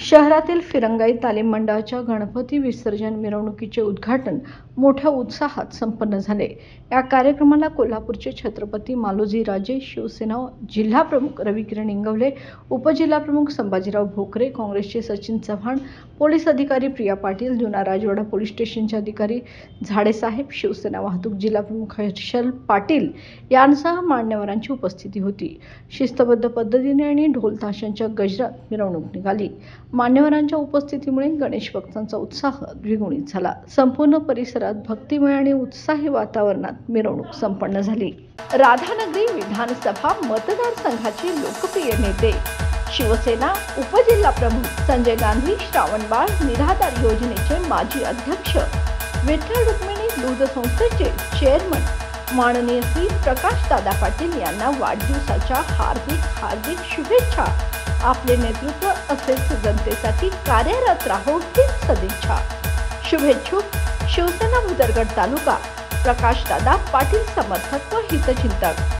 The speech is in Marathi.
शहरातील फिरंगाई तालीम मंडळाच्या गणपती विसर्जन मिरवणुकीचे उद्घाटन मोठ्या उत्साहात संपन्न झाले। या कार्यक्रमाला कोल्हापूरचे छत्रपती मालोजीराजे, शिवसेना जिल्हाप्रमुख रविकिरण इंगवले, उपजिल्हाप्रमुख संभाजीराव भोकरे, काँग्रेसचे सचिन चव्हाण, पोलीस अधिकारी प्रिया पाटील, जुना राजवाडा पोलीस स्टेशनचे अधिकारी झाडेसाहेब, शिवसेना वाहतूक जिल्हाप्रमुख हर्षल पाटील यांसह मान्यवरांची उपस्थिती होती। शिस्तबद्ध पद्धतीने आणि ढोल ताशांच्या गजरात मिरवणूक निघाली। मान्यवरांच्या उपस्थितीमुळे गणेश भक्तांचा उत्साह द्विगुणित झाला। संपूर्ण परिसरात भक्तिमय आणि उत्साही वातावरणात मिरवणूक संपन्न झाली। राधानगरी विधानसभा मतदारसंघाचे लोकप्रिय नेते, शिवसेना उपजिल्हाप्रमुख संजय गांधी श्रावणबाळ निराधार योजनेचे माजी अध्यक्ष, विठ्ठल रुक्मिणी दूध संस्थेचे चेअरमन माननीय श्री प्रकाश दादा पाटील यांना वाढदिवसाच्या हार्दिक शुभेच्छा। आपले नेतृत्व असेच जनतेसाठी कार्यरत राहो हीच सदिच्छा। शुभेच्छुक शिवसेना भुदरगड तालुका प्रकाश दादा पाटील समर्थक व हितचिंतक।